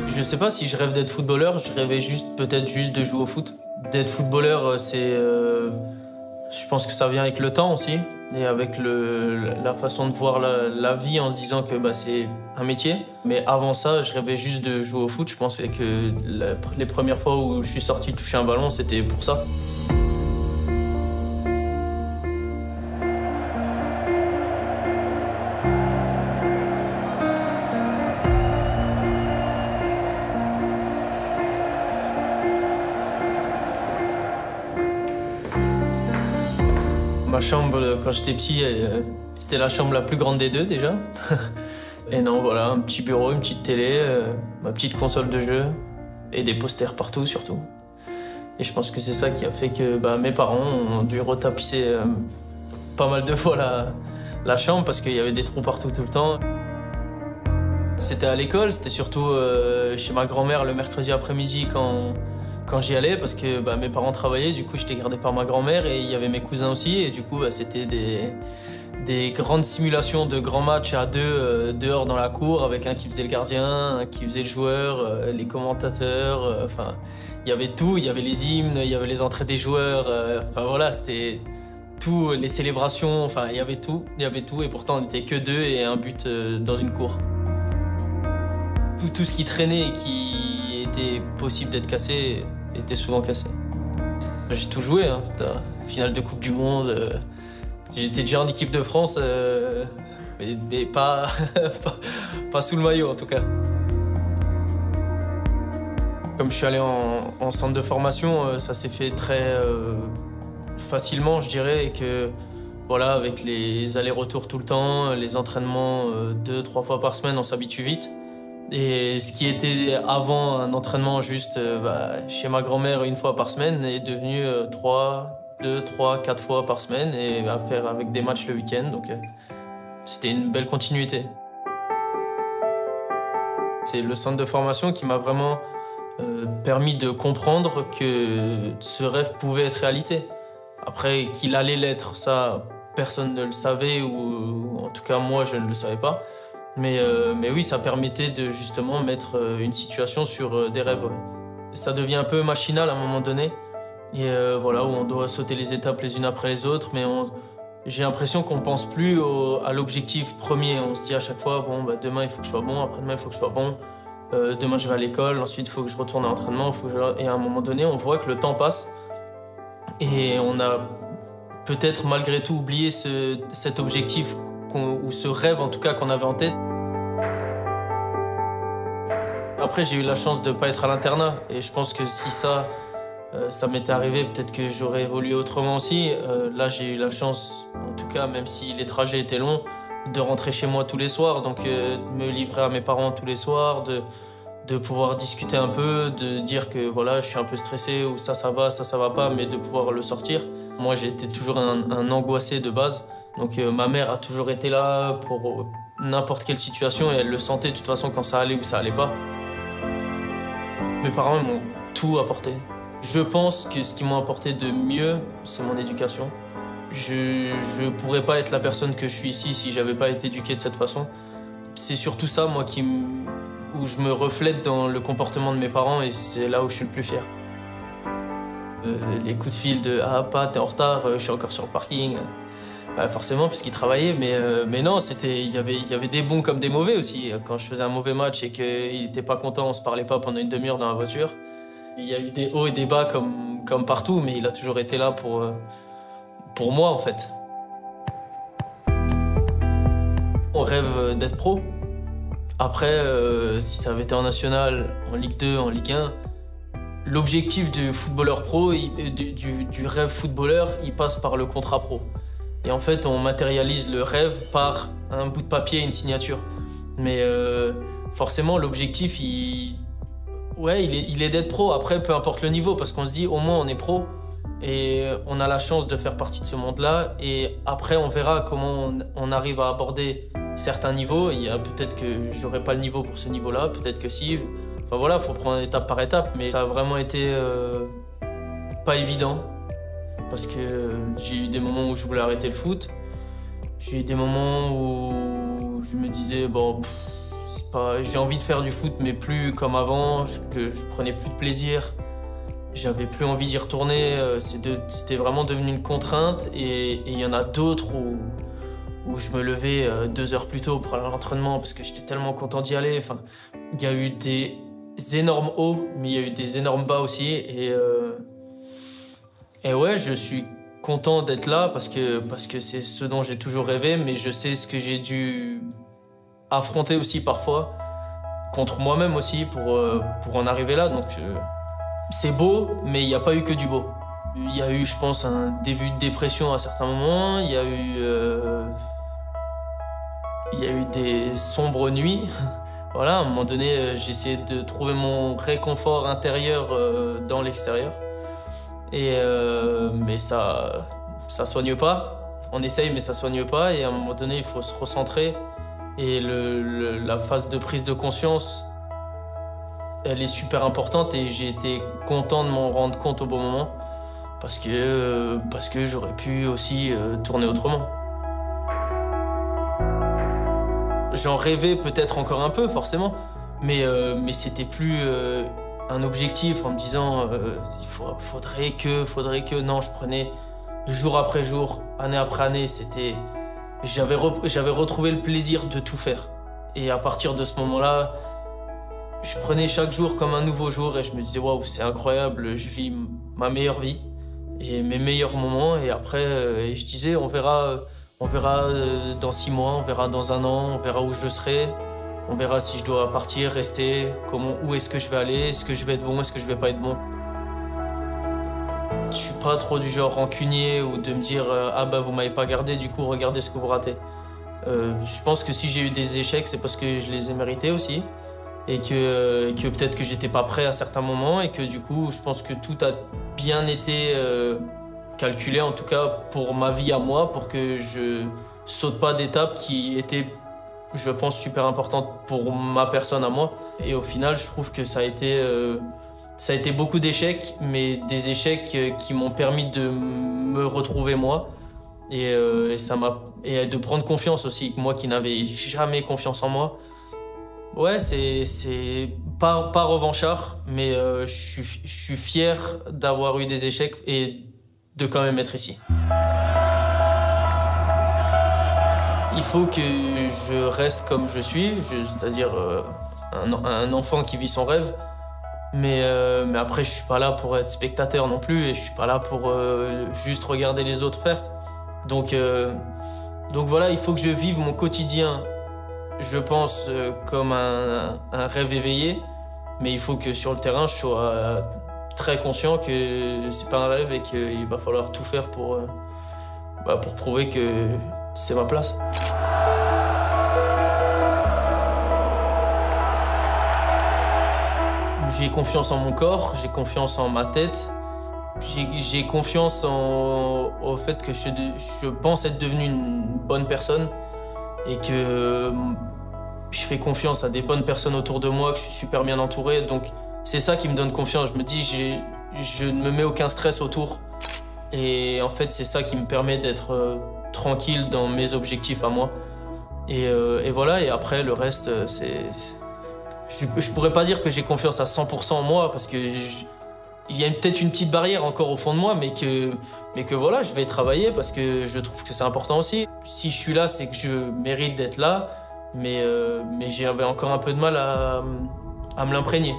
Je sais pas si je rêve d'être footballeur, je rêvais peut-être juste de jouer au foot. D'être footballeur, je pense que ça vient avec le temps aussi et avec la façon de voir la vie en se disant que c'est un métier. Mais avant ça, je rêvais juste de jouer au foot. Je pensais que les premières fois où je suis sorti toucher un ballon, c'était pour ça. Ma chambre, quand j'étais petit, c'était la chambre la plus grande des deux déjà. Et non, voilà, un petit bureau, une petite télé, ma petite console de jeu et des posters partout surtout. Et je pense que c'est ça qui a fait que mes parents ont dû retapisser pas mal de fois la chambre parce qu'il y avait des trous partout tout le temps. C'était à l'école, c'était surtout chez ma grand-mère le mercredi après-midi quand j'y allais parce que mes parents travaillaient, du coup j'étais gardé par ma grand-mère et il y avait mes cousins aussi et du coup c'était des grandes simulations de grands matchs à deux dehors dans la cour avec un qui faisait le gardien, un qui faisait le joueur, les commentateurs, enfin il y avait tout, il y avait les hymnes, il y avait les entrées des joueurs, enfin voilà c'était tout, les célébrations, enfin il y avait tout et pourtant on n'était que deux et un but dans une cour. Tout ce qui traînait et qui était possible d'être cassé était souvent cassé. J'ai tout joué, hein. Finale de Coupe du Monde. J'étais déjà en équipe de France, mais pas, pas sous le maillot en tout cas. Comme je suis allé en centre de formation, ça s'est fait très facilement, je dirais, et que voilà, avec les allers-retours tout le temps, les entraînements 2-3 fois par semaine, on s'habitue vite. Et ce qui était avant un entraînement juste chez ma grand-mère une fois par semaine est devenu 2, 3, 4 fois par semaine et à faire avec des matchs le week-end. Donc c'était une belle continuité. C'est le centre de formation qui m'a vraiment permis de comprendre que ce rêve pouvait être réalité. Après, qu'il allait l'être, ça, personne ne le savait ou en tout cas moi je ne le savais pas. Mais oui, ça permettait de justement mettre une situation sur des rêves. Ouais. Ça devient un peu machinal à un moment donné. Et voilà, où on doit sauter les étapes les unes après les autres. Mais j'ai l'impression qu'on ne pense plus à l'objectif premier. On se dit à chaque fois, bon, demain il faut que je sois bon, après-demain il faut que je sois bon. Demain je vais à l'école, ensuite il faut que je retourne à l'entraînement. Et à un moment donné, on voit que le temps passe. Et on a peut-être malgré tout oublié cet objectif ou ce rêve en tout cas qu'on avait en tête. Après j'ai eu la chance de ne pas être à l'internat et je pense que si ça m'était arrivé, peut-être que j'aurais évolué autrement aussi. Là j'ai eu la chance, en tout cas même si les trajets étaient longs, de rentrer chez moi tous les soirs, donc de me livrer à mes parents tous les soirs, de pouvoir discuter un peu, de dire que voilà je suis un peu stressé ou ça va pas, mais de pouvoir le sortir. Moi j'étais toujours un angoissé de base. Donc ma mère a toujours été là pour n'importe quelle situation et elle le sentait de toute façon quand ça allait ou ça allait pas. Mes parents m'ont tout apporté. Je pense que ce qu'ils m'ont apporté de mieux, c'est mon éducation. Je pourrais pas être la personne que je suis ici si j'avais pas été éduqué de cette façon. C'est surtout ça, moi, où je me reflète dans le comportement de mes parents et c'est là où je suis le plus fier. Les coups de fil de « Ah, pas, t'es en retard, je suis encore sur le parking ». Forcément, puisqu'ils travaillaient, mais non, il y avait des bons comme des mauvais aussi. Quand je faisais un mauvais match et qu'il n'était pas content, on se parlait pas pendant une demi-heure dans la voiture. Il y a eu des hauts et des bas comme partout, mais il a toujours été là pour moi, en fait. On rêve d'être pro. Après, si ça avait été en national, en Ligue 2, en Ligue 1, l'objectif du footballeur pro, du rêve footballeur, il passe par le contrat pro. Et en fait, on matérialise le rêve par un bout de papier et une signature. Mais forcément, l'objectif, il est d'être pro. Après, peu importe le niveau, parce qu'on se dit, au moins, on est pro. Et on a la chance de faire partie de ce monde-là. Et après, on verra comment on arrive à aborder certains niveaux. Il y a peut-être que j'aurai pas le niveau pour ce niveau-là, peut-être que si. Enfin voilà, il faut prendre étape par étape. Mais ça a vraiment été pas évident. Parce que j'ai eu des moments où je voulais arrêter le foot. J'ai eu des moments où je me disais, bon, J'ai envie de faire du foot, mais plus comme avant, que je prenais plus de plaisir. J'avais plus envie d'y retourner. C'était vraiment devenu une contrainte. Et il y en a d'autres où je me levais 2 heures plus tôt pour aller à l'entraînement parce que j'étais tellement content d'y aller. Enfin, il y a eu des énormes hauts, mais il y a eu des énormes bas aussi. Et ouais, je suis content d'être là parce que c'est ce dont j'ai toujours rêvé, mais je sais ce que j'ai dû affronter aussi parfois, contre moi-même aussi, pour en arriver là. Donc c'est beau, mais il n'y a pas eu que du beau. Il y a eu, je pense, un début de dépression à certains moments. Il y a eu des sombres nuits. Voilà, à un moment donné, j'ai essayé de trouver mon réconfort intérieur dans l'extérieur. Mais ça soigne pas. On essaye, mais ça soigne pas. Et à un moment donné, il faut se recentrer. Et la phase de prise de conscience, elle est super importante. Et j'ai été content de m'en rendre compte au bon moment. Parce que j'aurais pu aussi tourner autrement. J'en rêvais peut-être encore un peu, forcément. Mais c'était plus un objectif en me disant faudrait que. Non, je prenais jour après jour, année après année. J'avais retrouvé le plaisir de tout faire. Et à partir de ce moment-là, je prenais chaque jour comme un nouveau jour et je me disais waouh, c'est incroyable, je vis ma meilleure vie et mes meilleurs moments. Et après, je disais on verra dans 6 mois, on verra dans 1 an, on verra où je serai. On verra si je dois partir, rester, où est-ce que je vais aller, est-ce que je vais être bon, est-ce que je vais pas être bon. Je suis pas trop du genre rancunier ou de me dire ah bah vous m'avez pas gardé, du coup regardez ce que vous ratez. Je pense que si j'ai eu des échecs, c'est parce que je les ai mérités aussi et que peut-être que j'étais pas prêt à certains moments et que du coup je pense que tout a bien été calculé, en tout cas pour ma vie à moi, pour que je saute pas d'étapes qui étaient, je pense, super importante pour ma personne à moi. Et au final, je trouve que ça a été beaucoup d'échecs, mais des échecs qui m'ont permis de me retrouver moi. Et de prendre confiance aussi, moi qui n'avais jamais confiance en moi. Ouais, c'est pas revanchard, mais je suis fier d'avoir eu des échecs et de quand même être ici. Il faut que je reste comme je suis, c'est-à-dire un enfant qui vit son rêve. Mais après, je suis pas là pour être spectateur non plus et je suis pas là pour juste regarder les autres faire. Donc voilà, il faut que je vive mon quotidien, je pense, comme un rêve éveillé. Mais il faut que sur le terrain, je sois très conscient que c'est pas un rêve et qu'il va falloir tout faire pour prouver que c'est ma place. J'ai confiance en mon corps, j'ai confiance en ma tête, j'ai confiance au fait que je pense être devenu une bonne personne et que je fais confiance à des bonnes personnes autour de moi, que je suis super bien entouré. Donc c'est ça qui me donne confiance. Je me dis, je ne me mets aucun stress autour. Et en fait, c'est ça qui me permet d'être tranquille dans mes objectifs à moi. Et voilà, et après, le reste, c'est... Je pourrais pas dire que j'ai confiance à 100% en moi, parce que il y a peut-être une petite barrière encore au fond de moi, mais que voilà, je vais travailler parce que je trouve que c'est important aussi. Si je suis là, c'est que je mérite d'être là, mais j'avais encore un peu de mal à me l'imprégner.